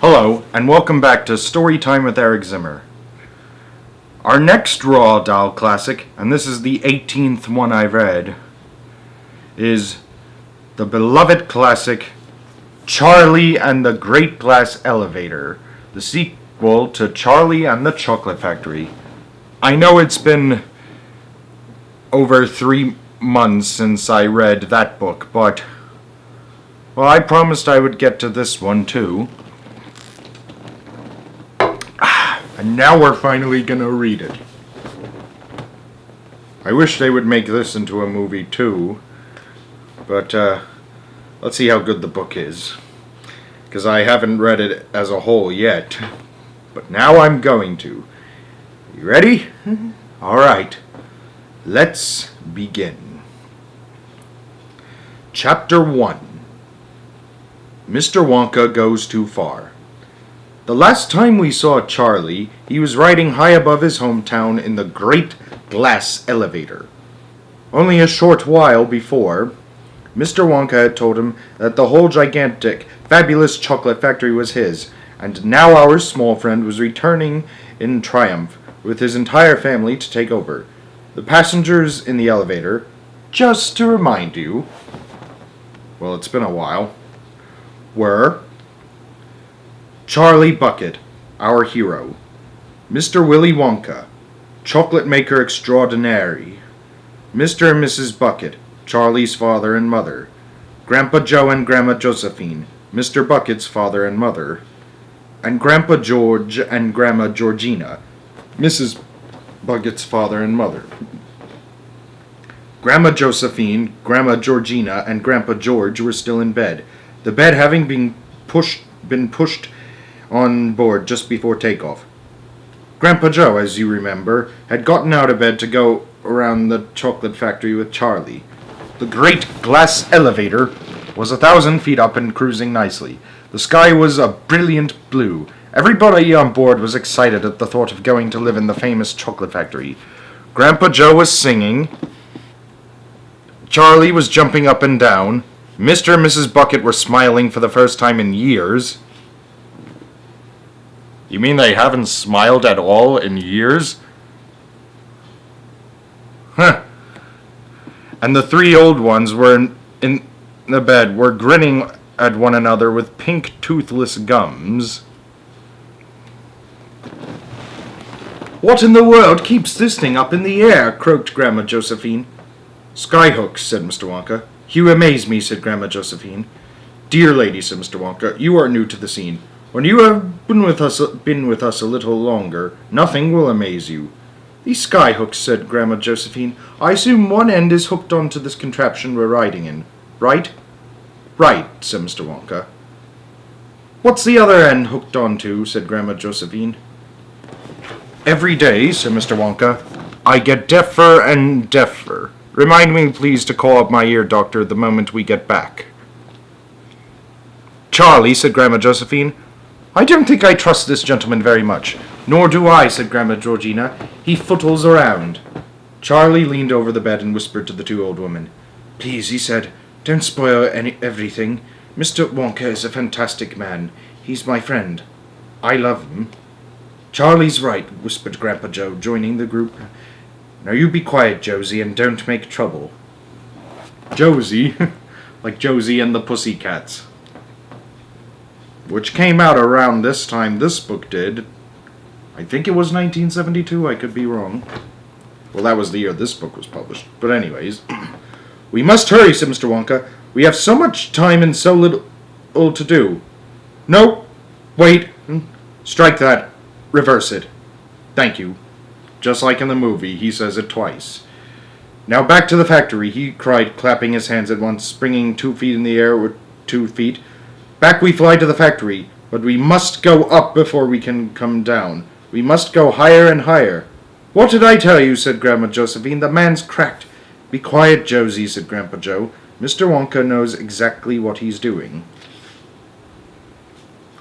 Hello, and welcome back to Storytime with Eric Zimmer. Our next Roald Dahl classic, and this is the 18th one I read, is the beloved classic Charlie and the Great Glass Elevator, the sequel to Charlie and the Chocolate Factory. I know it's been over 3 months since I read that book, but, well, I promised I would get to this one too. And now we're finally gonna read it. I wish they would make this into a movie too, but let's see how good the book is. Because I haven't read it as a whole yet, but now I'm going to. You ready? Alright, let's begin. Chapter 1. Mr. Wonka Goes Too Far. The last time we saw Charlie, he was riding high above his hometown in the Great Glass Elevator. Only a short while before, Mr. Wonka had told him that the whole gigantic, fabulous chocolate factory was his, and now our small friend was returning in triumph with his entire family to take over. The passengers in the elevator, just to remind you, well, it's been a while, were Charlie Bucket, our hero, Mr. Willy Wonka, chocolate maker extraordinary, Mr. and Mrs. Bucket, Charlie's father and mother, Grandpa Joe and Grandma Josephine, Mr. Bucket's father and mother, and Grandpa George and Grandma Georgina, Mrs. Bucket's father and mother. Grandma Josephine, Grandma Georgina, and Grandpa George were still in bed, the bed having been pushed on board just before takeoff. Grandpa Joe, as you remember, had gotten out of bed to go around the chocolate factory with Charlie. The Great Glass Elevator was 1,000 feet up and cruising nicely. The sky was a brilliant blue. Everybody on board was excited at the thought of going to live in the famous chocolate factory. Grandpa Joe was singing. Charlie was jumping up and down. Mr. and Mrs. Bucket were smiling for the first time in years. You mean they haven't smiled at all in years? Huh. And the 3 old ones were in the bed, were grinning at one another with pink toothless gums. What in the world keeps this thing up in the air? Croaked Grandma Josephine. Skyhooks, said Mr. Wonka. You amaze me, said Grandma Josephine. Dear lady, said Mr. Wonka, you are new to the scene. When you have been with us a little longer, nothing will amaze you. These skyhooks, said Grandma Josephine. I assume one end is hooked onto this contraption we're riding in, right? Right, said Mr. Wonka. What's the other end hooked onto? Said Grandma Josephine. Every day, said Mr. Wonka, I get deafer and deafer. Remind me, please, to call up my ear doctor the moment we get back. Charlie, said Grandma Josephine, I don't think I trust this gentleman very much. Nor do I, said Grandma Georgina. He footles around. Charlie leaned over the bed and whispered to the 2 old women. Please, he said, don't spoil everything. Mr. Wonka is a fantastic man. He's my friend. I love him. Charlie's right, whispered Grandpa Joe, joining the group. Now you be quiet, Josie, and don't make trouble. Josie? Like Josie and the Pussycats. Which came out around this time this book did. I think it was 1972, I could be wrong. Well, that was the year this book was published. But anyways. We must hurry, said Mr. Wonka. We have so much time and so little to do. No, wait. Strike that. Reverse it. Thank you. Just like in the movie, he says it twice. Now back to the factory, he cried, clapping his hands at once, springing 2 feet in the air with 2 feet. Back we fly to the factory, but we must go up before we can come down. We must go higher and higher. What did I tell you, said Grandma Josephine. The man's cracked. Be quiet, Josie, said Grandpa Joe. Mr. Wonka knows exactly what he's doing.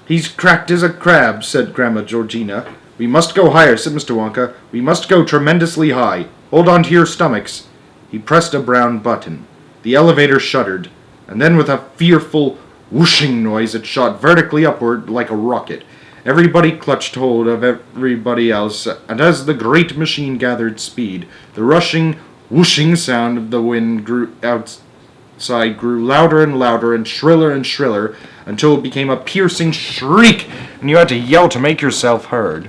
He's cracked as a crab, said Grandma Georgina. We must go higher, said Mr. Wonka. We must go tremendously high. Hold on to your stomachs. He pressed a brown button. The elevator shuddered, and then with a fearful whooshing noise, it shot vertically upward like a rocket. Everybody clutched hold of everybody else, and as the great machine gathered speed, the rushing, whooshing sound of the wind outside grew louder and shriller, until it became a piercing shriek, and you had to yell to make yourself heard.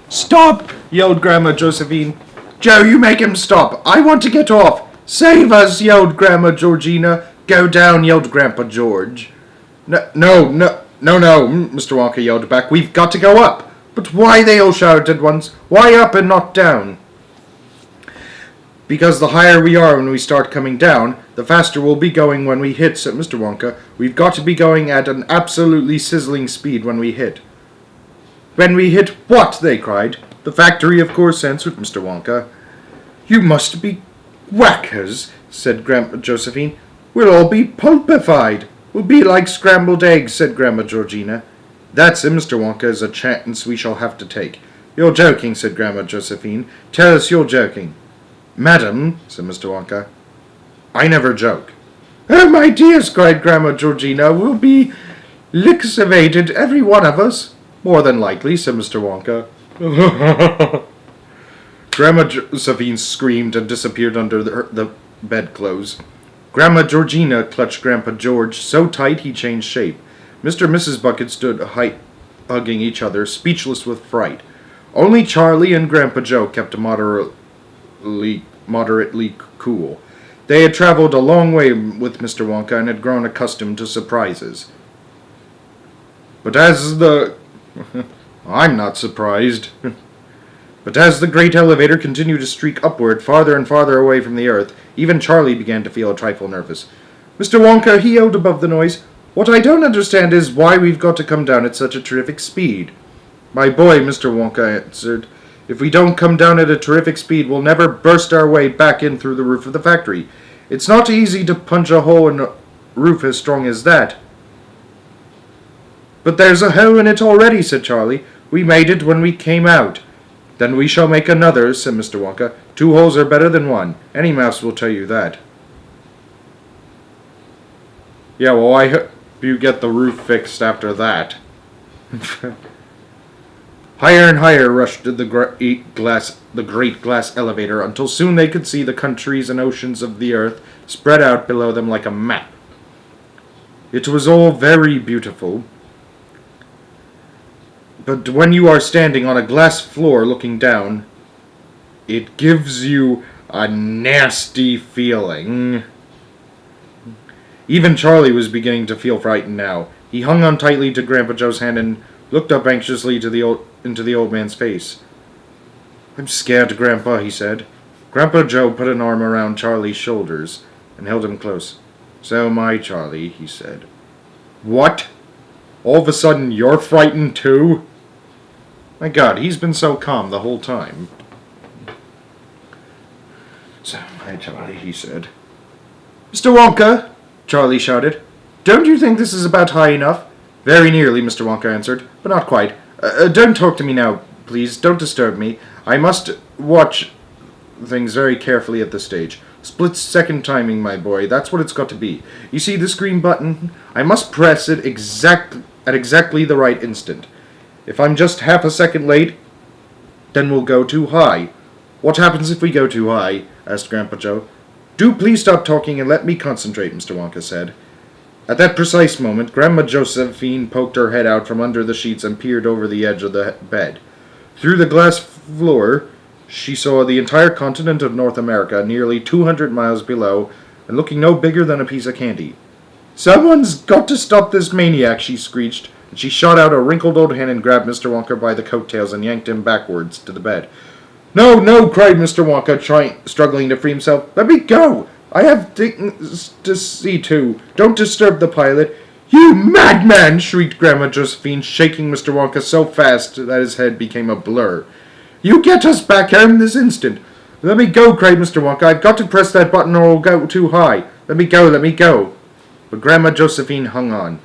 "Stop!" yelled Grandma Josephine. "Joe, you make him stop. I want to get off. Save us!" yelled Grandma Georgina. "Go down!" yelled Grandpa George. No, Mr. Wonka yelled back. "We've got to go up." "But why?" they all shouted at once. "Why up and not down?" "Because the higher we are when we start coming down, the faster we'll be going when we hit," said Mr. Wonka. "We've got to be going at an absolutely sizzling speed when we hit." "When we hit what?" they cried. "The factory, of course," answered Mr. Wonka. "You must be whackers," said Grandma Josephine. "We'll all be pulpified." "We'll be like scrambled eggs," said Grandma Georgina. "That's it, Mr. Wonka, is a chance we shall have to take." "You're joking," said Grandma Josephine. "Tell us you're joking." "Madam," said Mr. Wonka, "I never joke." "Oh, my dears," cried Grandma Georgina, "we'll be lixivated, every one of us." "More than likely," said Mr. Wonka. Grandma Josephine screamed and disappeared under the bedclothes. Grandma Georgina clutched Grandpa George so tight he changed shape. Mr. and Mrs. Bucket stood hugging each other, speechless with fright. Only Charlie and Grandpa Joe kept moderately cool. They had traveled a long way with Mr. Wonka and had grown accustomed to surprises. But as the... I'm not surprised. But as the great elevator continued to streak upward, farther and farther away from the earth, even Charlie began to feel a trifle nervous. "Mr. Wonka," he yelled above the noise, "what I don't understand is why we've got to come down at such a terrific speed." "My boy," Mr. Wonka answered, "if we don't come down at a terrific speed, we'll never burst our way back in through the roof of the factory. It's not easy to punch a hole in a roof as strong as that." "But there's a hole in it already," said Charlie. "We made it when we came out." "Then we shall make another," said Mr. Wonka. "Two holes are better than one. Any mouse will tell you that." "Yeah, well, I hope you get the roof fixed after that." Higher and higher rushed the great glass elevator, until soon they could see the countries and oceans of the earth spread out below them like a map. It was all very beautiful. But when you are standing on a glass floor looking down, it gives you a nasty feeling. Even Charlie was beginning to feel frightened now. He hung on tightly to Grandpa Joe's hand and looked up anxiously into the old man's face. "I'm scared, Grandpa," he said. Grandpa Joe put an arm around Charlie's shoulders and held him close. "So am I, Charlie," he said. "What? All of a sudden you're frightened too?" My God, he's been so calm the whole time. "So am I, Charlie," he said. "Mr. Wonka!" Charlie shouted. "Don't you think this is about high enough?" "Very nearly," Mr. Wonka answered, "but not quite. Don't talk to me now, please. Don't disturb me. I must watch things very carefully at this stage. Split-second timing, my boy. That's what it's got to be. You see this green button? I must press it at exactly the right instant. If I'm just half a second late, then we'll go too high." "What happens if we go too high?" asked Grandpa Joe. "Do please stop talking and let me concentrate," Mr. Wonka said. At that precise moment, Grandma Josephine poked her head out from under the sheets and peered over the edge of the bed. Through the glass floor, she saw the entire continent of North America, nearly 200 miles below, and looking no bigger than a piece of candy. "Someone's got to stop this maniac," she screeched, and she shot out a wrinkled old hand and grabbed Mr. Wonka by the coattails and yanked him backwards to the bed. "No, no!" cried Mr. Wonka, struggling to free himself. "Let me go! I have things to see to. Don't disturb the pilot." "You madman!" shrieked Grandma Josephine, shaking Mr. Wonka so fast that his head became a blur. "You get us back here this instant." "Let me go!" cried Mr. Wonka. "I've got to press that button or we'll go too high. Let me go, let me go." But Grandma Josephine hung on.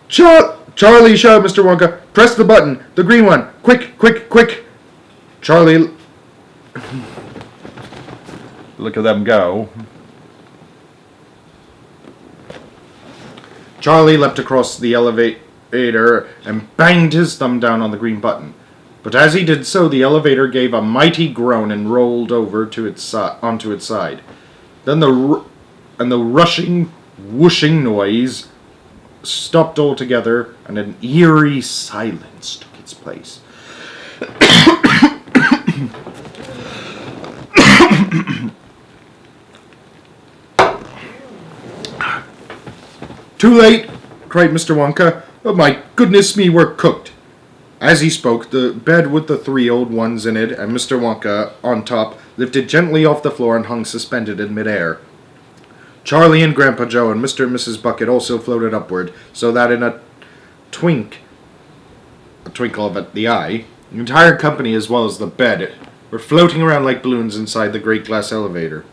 Charlie, shout, Mr. Wonka. "Press the button, the green one. Quick, quick, quick." Charlie... Look at them go. Charlie leapt across the elevator and banged his thumb down on the green button. But as he did so, the elevator gave a mighty groan and rolled over onto its side. Then the rushing, whooshing noise stopped altogether, and an eerie silence took its place. "Too late!" cried Mr. Wonka. "Oh, my goodness me, we're cooked!" As he spoke, the bed with the 3 old ones in it and Mr. Wonka on top lifted gently off the floor and hung suspended in midair. Charlie and Grandpa Joe and Mr. and Mrs. Bucket also floated upward, so that in a twinkle of the eye, the entire company as well as the bed were floating around like balloons inside the great glass elevator.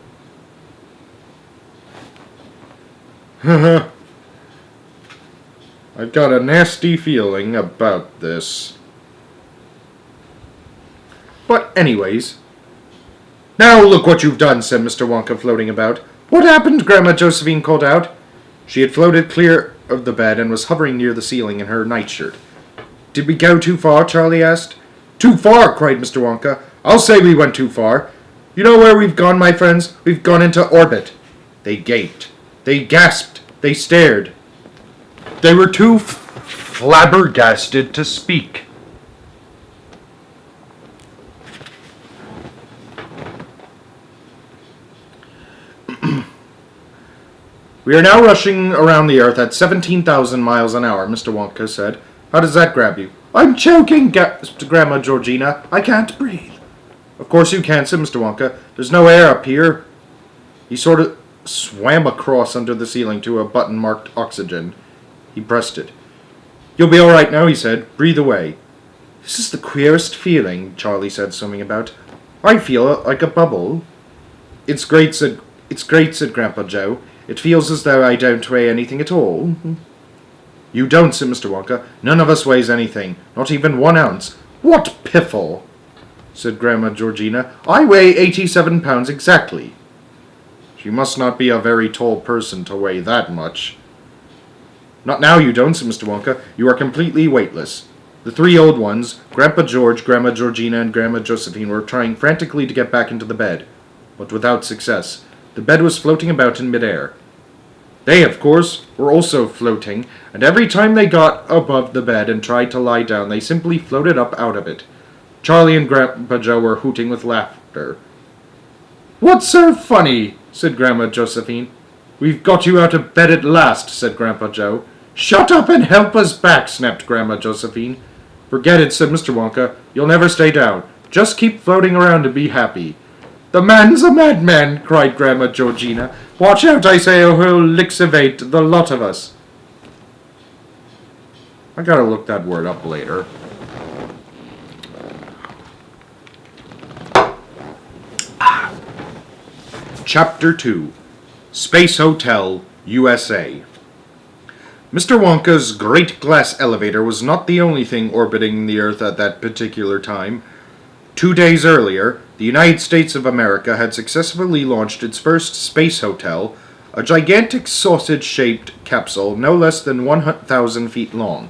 I've got a nasty feeling about this. But anyways, "Now look what you've done," said Mr. Wonka, floating about. "What happened?" Grandma Josephine called out. She had floated clear of the bed and was hovering near the ceiling in her nightshirt. "Did we go too far?" Charlie asked. "Too far!" cried Mr. Wonka. "I'll say we went too far. You know where we've gone, my friends? We've gone into orbit." They gaped. They gasped. They stared. They were too flabbergasted to speak. "We are now rushing around the Earth at 17,000 miles an hour, Mr. Wonka said. "How does that grab you?" "I'm choking," gasped Grandma Georgina. "I can't breathe." "Of course you can't," said Mr. Wonka. "There's no air up here." He sort of swam across under the ceiling to a button marked oxygen. He pressed it. "You'll be all right now," he said. "Breathe away." "This is the queerest feeling," Charlie said, swimming about. "I feel like a bubble." It's great, said Grandpa Joe. "It feels as though I don't weigh anything at all." "You don't," said Mr. Wonka. "None of us weighs anything, not even 1 ounce." "What piffle!" said Grandma Georgina. "I weigh 87 pounds exactly." "You must not be a very tall person to weigh that much." "Not now you don't," said Mr. Wonka. "You are completely weightless." The 3 old ones, Grandpa George, Grandma Georgina, and Grandma Josephine, were trying frantically to get back into the bed, but without success. The bed was floating about in midair. They, of course, were also floating, and every time they got above the bed and tried to lie down, they simply floated up out of it. Charlie and Grandpa Joe were hooting with laughter. "What's so funny?" said Grandma Josephine. "We've got you out of bed at last," said Grandpa Joe. "Shut up and help us back," snapped Grandma Josephine. "Forget it," said Mr. Wonka. "You'll never stay down. Just keep floating around and be happy." "The man's a madman," cried Grandma Georgina. "Watch out, I say, or he'll lixivate the lot of us." I gotta look that word up later. Chapter 2. Space Hotel, USA. Mr. Wonka's great glass elevator was not the only thing orbiting the Earth at that particular time. 2 days earlier, the United States of America had successfully launched its first space hotel, a gigantic sausage-shaped capsule no less than 1,000 feet long.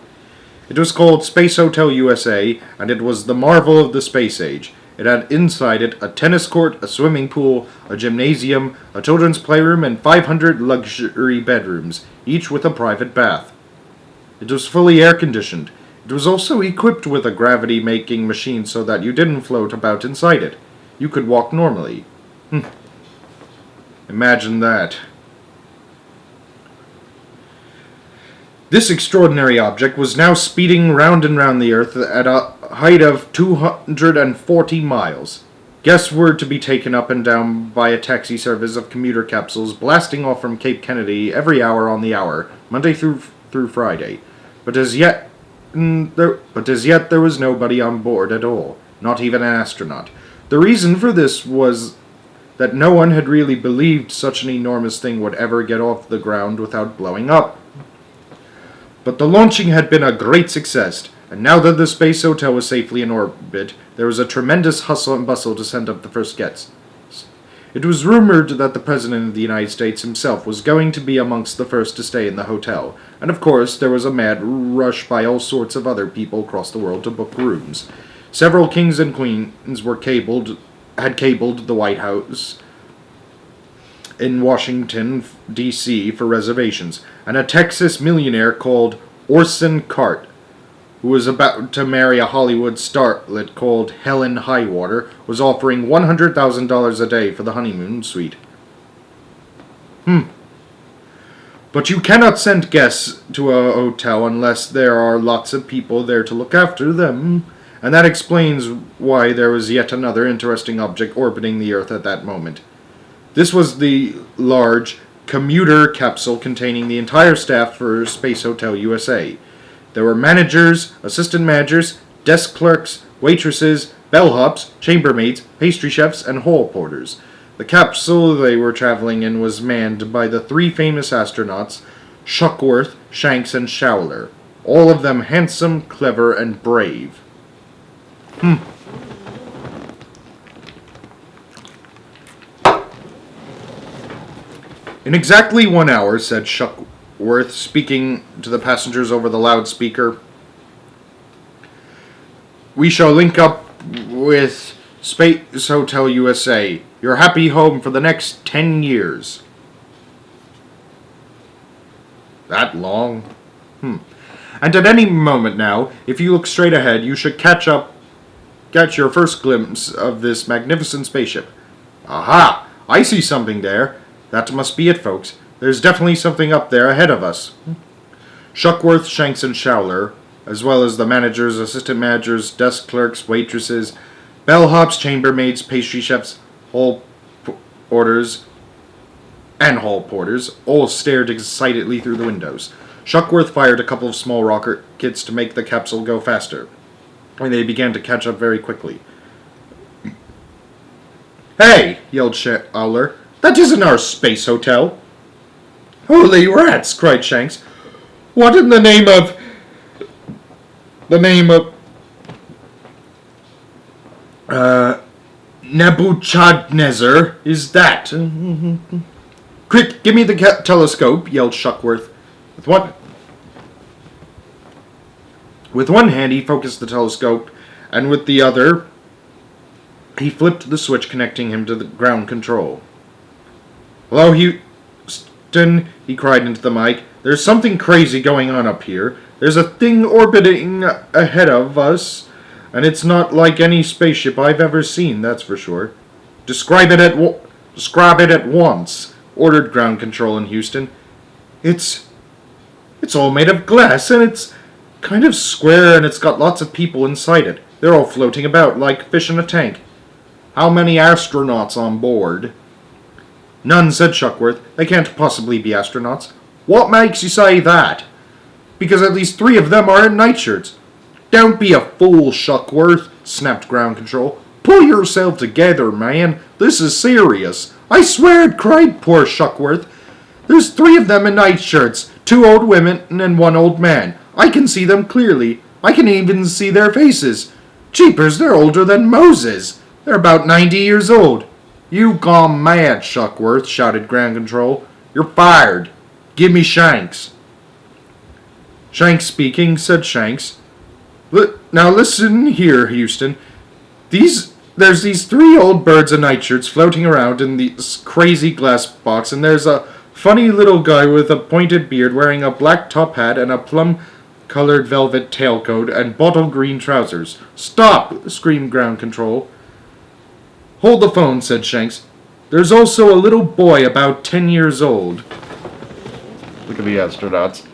It was called Space Hotel USA, and it was the marvel of the space age. It had inside it a tennis court, a swimming pool, a gymnasium, a children's playroom, and 500 luxury bedrooms, each with a private bath. It was fully air-conditioned. It was also equipped with a gravity-making machine so that you didn't float about inside it. You could walk normally. Imagine that. This extraordinary object was now speeding round and round the Earth at a height of 240 miles. Guests were to be taken up and down by a taxi service of commuter capsules blasting off from Cape Kennedy every hour on the hour, Monday through Friday. But as yet there was nobody on board at all, not even an astronaut. The reason for this was that no one had really believed such an enormous thing would ever get off the ground without blowing up. But the launching had been a great success, and now that the space hotel was safely in orbit, there was a tremendous hustle and bustle to send up the first guests. It was rumored that the President of the United States himself was going to be amongst the first to stay in the hotel, and of course there was a mad rush by all sorts of other people across the world to book rooms. Several kings and queens had cabled the White House in Washington, D.C. for reservations, and a Texas millionaire called Orson Cart, who was about to marry a Hollywood starlet called Helen Highwater, was offering $100,000 a day for the honeymoon suite. But you cannot send guests to a hotel unless there are lots of people there to look after them, and that explains why there was yet another interesting object orbiting the Earth at that moment. This was the large commuter capsule containing the entire staff for Space Hotel USA. There were managers, assistant managers, desk clerks, waitresses, bellhops, chambermaids, pastry chefs, and hall porters. The capsule they were traveling in was manned by the three famous astronauts, Shuckworth, Shanks, and Showler. All of them handsome, clever, and brave. In exactly 1 hour, said Shuckworth, speaking to the passengers over the loudspeaker, we shall link up with Space Hotel USA, your happy home for the next 10 years. That long? And at any moment now, if you look straight ahead, you should catch your first glimpse of this magnificent spaceship. Aha! I see something there. That must be it, folks. There's definitely something up there ahead of us. Shuckworth, Shanks, and Showler, as well as the managers, assistant managers, desk clerks, waitresses, bellhops, chambermaids, pastry chefs, hall porters, all stared excitedly through the windows. Shuckworth fired a couple of small rockets to make the capsule go faster, and they began to catch up very quickly. Hey! Yelled Showler. That isn't our space hotel. Holy rats! Cried Shanks. What in the name of Nebuchadnezzar is that? Quick, give me the telescope, yelled Shuckworth. With one hand he focused the telescope, and with the other he flipped the switch connecting him to the ground control. Hello, Houston, he cried into the mic. There's something crazy going on up here. There's a thing orbiting ahead of us, and it's not like any spaceship I've ever seen, that's for sure. Describe it at once, ordered ground control in Houston. It's all made of glass, and it's kind of square, and it's got lots of people inside it. They're all floating about like fish in a tank. How many astronauts on board? None, said Shuckworth. They can't possibly be astronauts. What makes you say that? Because at least 3 of them are in nightshirts. Don't be a fool, Shuckworth, snapped ground control. Pull yourself together, man. This is serious. I swear it, cried poor Shuckworth. There's 3 of them in nightshirts, 2 old women and 1 old man. I can see them clearly. I can even see their faces. Jeepers, they're older than Moses. They're about 90 years old. You gone mad, Shuckworth, shouted ground control. You're fired. Give me Shanks. Shanks speaking, said Shanks. Now listen here, Houston. There's these 3 old birds in nightshirts floating around in this crazy glass box, and there's a funny little guy with a pointed beard wearing a black top hat and a plum-colored velvet tailcoat and bottle green trousers. Stop! Screamed ground control. Hold the phone, said Shanks. There's also a little boy about 10 years old. Look at the astronauts.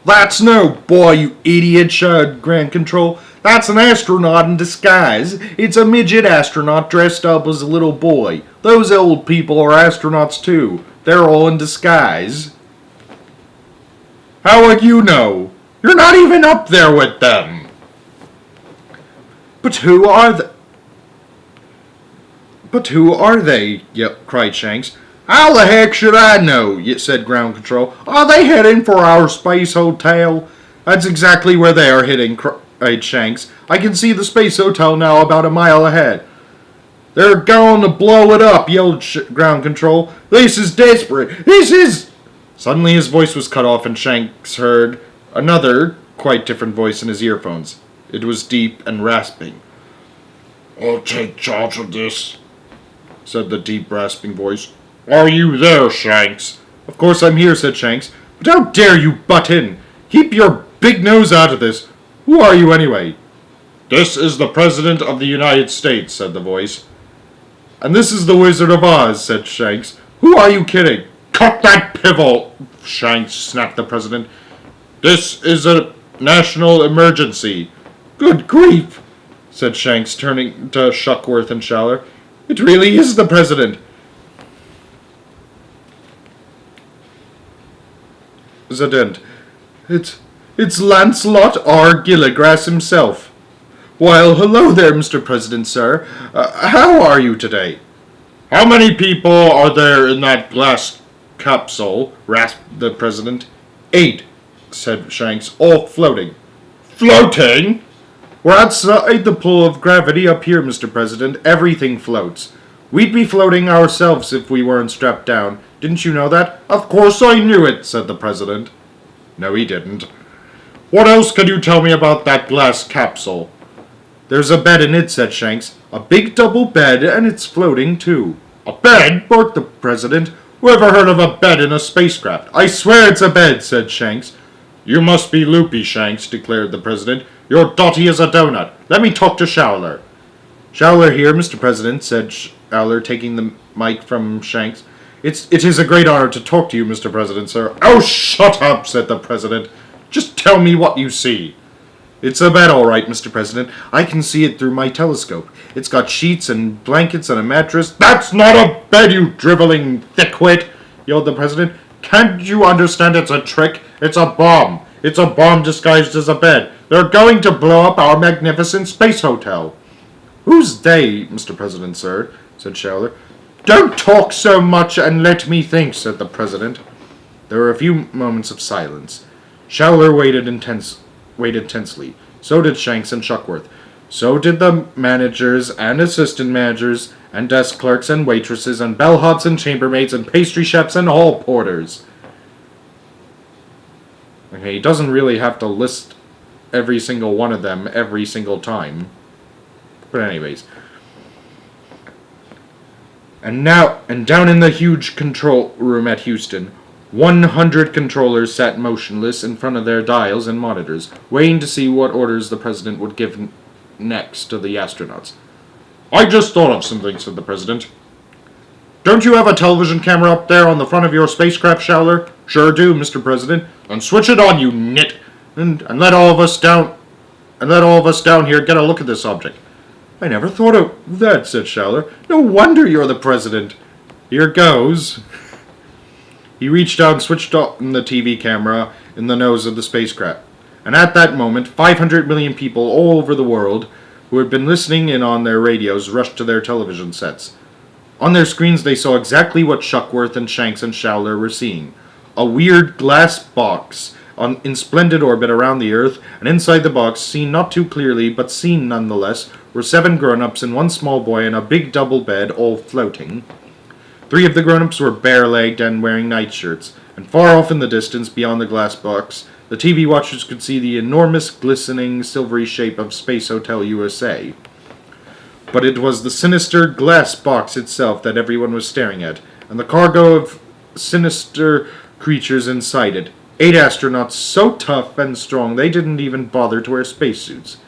That's no boy, you idiot, shouted ground control. That's an astronaut in disguise. It's a midget astronaut dressed up as a little boy. Those old people are astronauts too. They're all in disguise. How would you know? You're not even up there with them. But who are they? Cried Shanks. How the heck should I know? Said ground control. Are they heading for our space hotel? That's exactly where they are heading, cried Shanks. I can see the space hotel now about a mile ahead. They're going to blow it up, yelled ground control. This is desperate. This is... Suddenly his voice was cut off and Shanks heard another, quite different voice in his earphones. It was deep and rasping. I'll take charge of this, said the deep, rasping voice. Are you there, Shanks? Of course I'm here, said Shanks. But how dare you butt in? Keep your big nose out of this. Who are you anyway? This is the President of the United States, said the voice. And this is the Wizard of Oz, said Shanks. Who are you kidding? Cut that pivel, Shanks, snapped the President. This is a national emergency. Good grief, said Shanks, turning to Shuckworth and Shaller. It really is the President. It's Lancelot R. Gilligrass himself. Well, hello there, Mr. President, sir. How are you today? How many people are there in that glass capsule? Rasped the President. 8, said Shanks, all floating. Floating? We're outside the pull of gravity up here, Mr. President. Everything floats. We'd be floating ourselves if we weren't strapped down. Didn't you know that? Of course I knew it, said the President. No, he didn't. What else can you tell me about that glass capsule? There's a bed in it, said Shanks. A big double bed, and it's floating, too. A bed? Barked the President. Who ever heard of a bed in a spacecraft? I swear it's a bed, said Shanks. You must be loopy, Shanks, declared the President. You're dotty as a donut. Let me talk to Shaller. Shaller here, Mr. President, said Shaller, taking the mic from Shanks. It is a great honor to talk to you, Mr. President, sir. Oh, shut up, said the President. Just tell me what you see. It's a bed, all right, Mr. President. I can see it through my telescope. It's got sheets and blankets and a mattress. That's not a bed, you driveling thickwit, yelled the President. Can't you understand it's a trick? It's a bomb. It's a bomb disguised as a bed. They're going to blow up our magnificent space hotel. Who's they, Mr. President, sir? Said Shaller. Don't talk so much and let me think, said the President. There were a few moments of silence. Shaller waited tensely. So did Shanks and Shuckworth. So did the managers and assistant managers and desk clerks and waitresses and bellhops and chambermaids and pastry chefs and hall porters. Okay, he doesn't really have to list every single one of them every single time. But anyways. And down in the huge control room at Houston, 100 controllers sat motionless in front of their dials and monitors, waiting to see what orders the President would give next to the astronauts. I just thought of something, said the President. Don't you have a television camera up there on the front of your spacecraft, Shaller? Sure do, Mr. President. And switch it on, you nit, and let all of us down here get a look at this object. I never thought of that, said Shaller. No wonder you're the President. Here goes. He reached out and switched on the TV camera in the nose of the spacecraft. And at that moment, 500 million people all over the world who had been listening in on their radios rushed to their television sets. On their screens they saw exactly what Shuckworth and Shanks and Shaller were seeing. A weird glass box in splendid orbit around the Earth, and inside the box, seen not too clearly, but seen nonetheless, were 7 grown-ups and 1 small boy in a big double bed, all floating. 3 of the grown-ups were bare-legged and wearing nightshirts, and far off in the distance, beyond the glass box, the TV watchers could see the enormous, glistening, silvery shape of Space Hotel USA. But it was the sinister glass box itself that everyone was staring at, and the cargo of sinister creatures inside it. 8 astronauts so tough and strong they didn't even bother to wear spacesuits.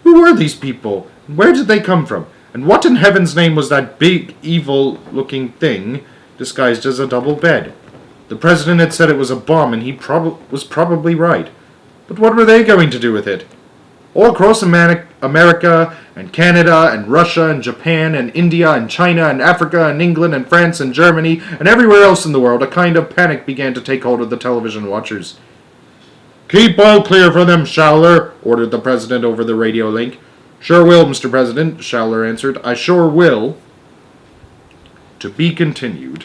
Who were these people? And where did they come from? And what in heaven's name was that big, evil-looking thing disguised as a double bed? The President had said it was a bomb, and he was probably right. But what were they going to do with it? All across America, and Canada, and Russia, and Japan, and India, and China, and Africa, and England, and France, and Germany, and everywhere else in the world, a kind of panic began to take hold of the television watchers. Keep all clear for them, Shaller, ordered the President over the radio link. Sure will, Mr. President, Shaller answered. I sure will. To be continued.